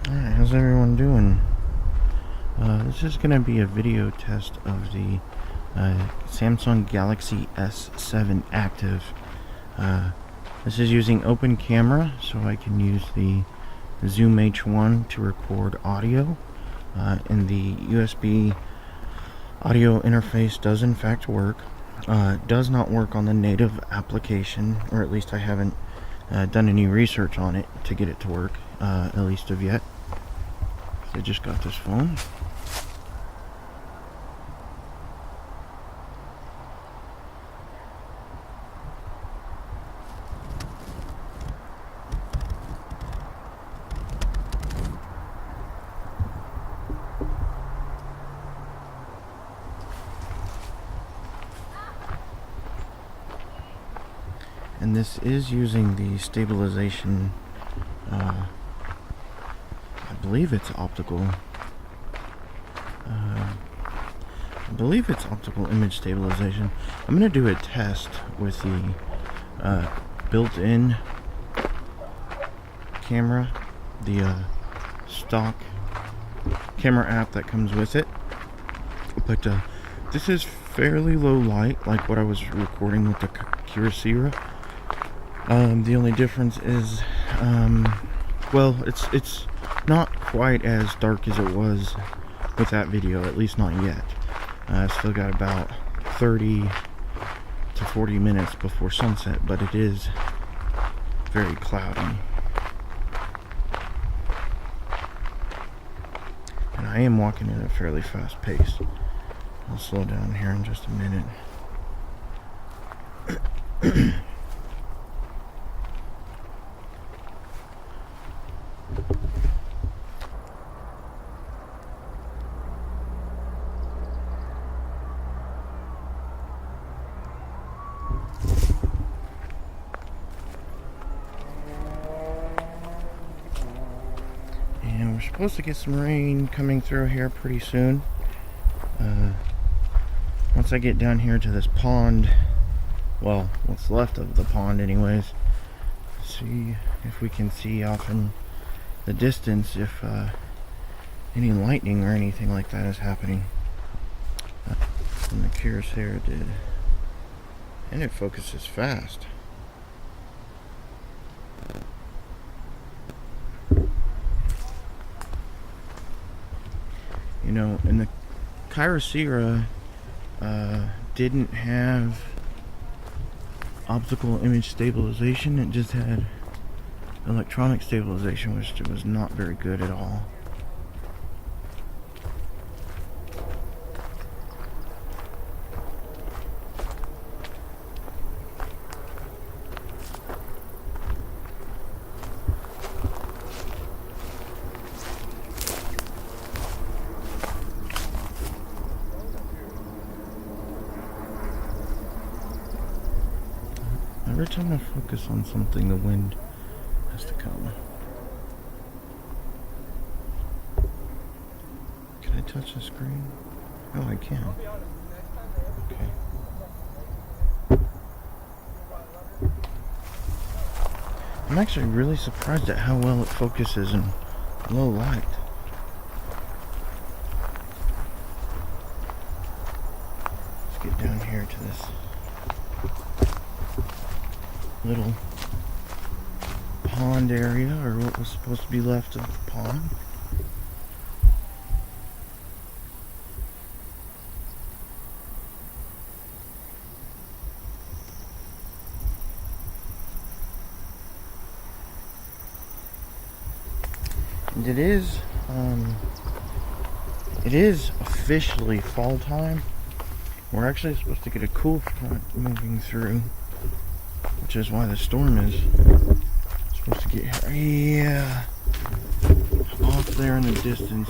Alright, how's everyone doing? This is going to be a video test of the Samsung Galaxy S7 Active. This is using open camera, so I can use the Zoom H1 to record audio. And the USB audio interface does in fact work. It does not work on the native application, or at least I haven't done any research on it to get it to work, at least of yet. I just got this phone. And this is using the stabilization, I believe it's optical. I believe it's optical image stabilization. I'm going to do a test with the built-in camera, the stock camera app that comes with it. But this is fairly low light, like what I was recording with the Kyocera. The only difference is, well, it's not quite as dark as it was with that video, at least not yet. I've still got about 30 to 40 minutes before sunset, but it is very cloudy. And I am walking at a fairly fast pace. I'll slow down here in just a minute. And we're supposed to get some rain coming through here pretty soon. Once I get down here to this pond, well, what's left of the pond anyways, see if we can see off in the distance if any lightning or anything like that is happening. And the Kyocera did. And it focuses fast. You know, and the Kyocera didn't have optical image stabilization. It just had electronic stabilization, which was not very good at all. Every time I focus on something, the wind has to come. Can I touch the screen? Oh, I can. Okay. I'm actually really surprised at how well it focuses in low light. Let's get down here to this little pond area, or what was supposed to be left of the pond. And it is officially fall time. We're actually supposed to get a cool front moving through, which is why the storm is supposed to get here. Yeah, off there in the distance,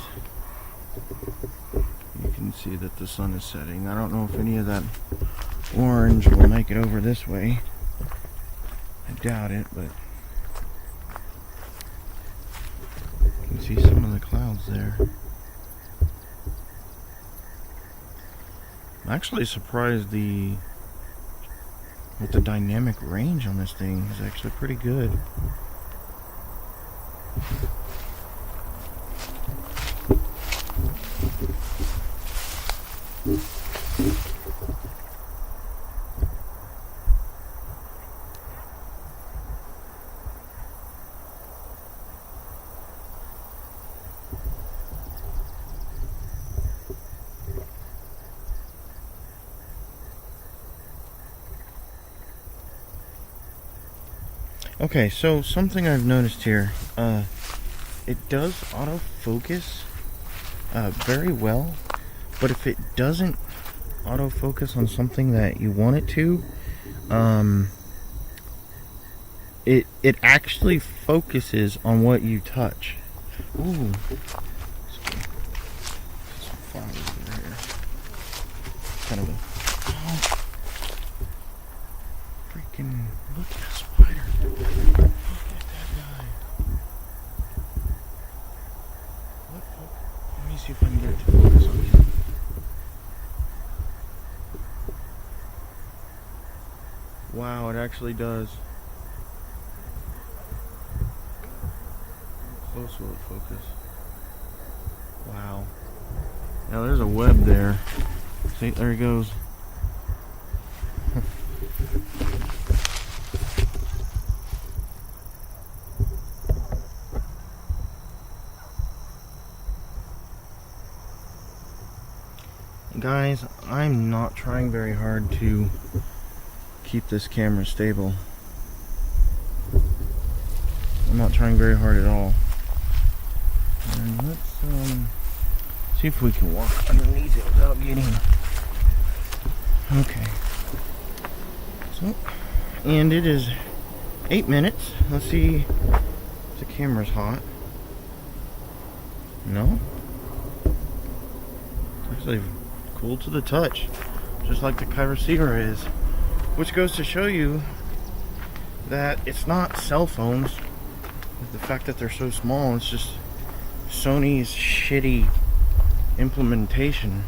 you can see that the sun is setting. I don't know if any of that orange will make it over this way. I doubt it, but you can see some of the clouds there. I'm actually surprised with the dynamic range on this thing is actually pretty good. Okay, so something I've noticed here, it does autofocus very well, but if it doesn't autofocus on something that you want it to, it actually focuses on what you touch. Ooh, some flowers over here. Kind of a freaking look at that spider. Look at that guy. Let me see if I can get it to focus on you. Wow, it actually does. Close will it focus? Wow. Now there's a web there. See, there he goes. Guys, I'm not trying very hard to keep this camera stable. I'm not trying very hard at all. And let's see if we can walk underneath it without getting. Okay. So, and it is 8 minutes. Let's see if the camera's hot. No? It's actually cool to the touch, just like the receiver is. Which goes to show you that it's not cell phones. The fact that they're so small, it's just Sony's shitty implementation.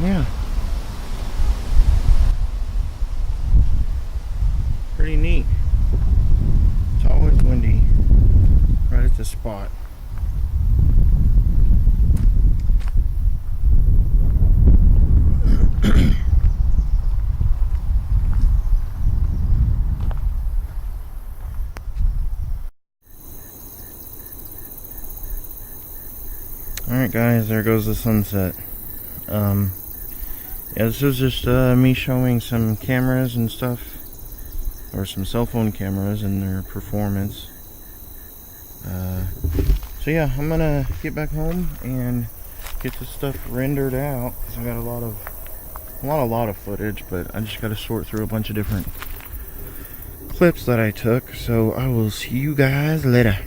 Yeah. Pretty neat. It's always windy right at the spot. Alright guys, there goes the sunset. Yeah, this was just me showing some cameras and stuff, or some cell phone cameras and their performance. So yeah, I'm gonna get back home and get this stuff rendered out, because I got a lot of footage, but I just got to sort through a bunch of different clips that I took. So I will see you guys later.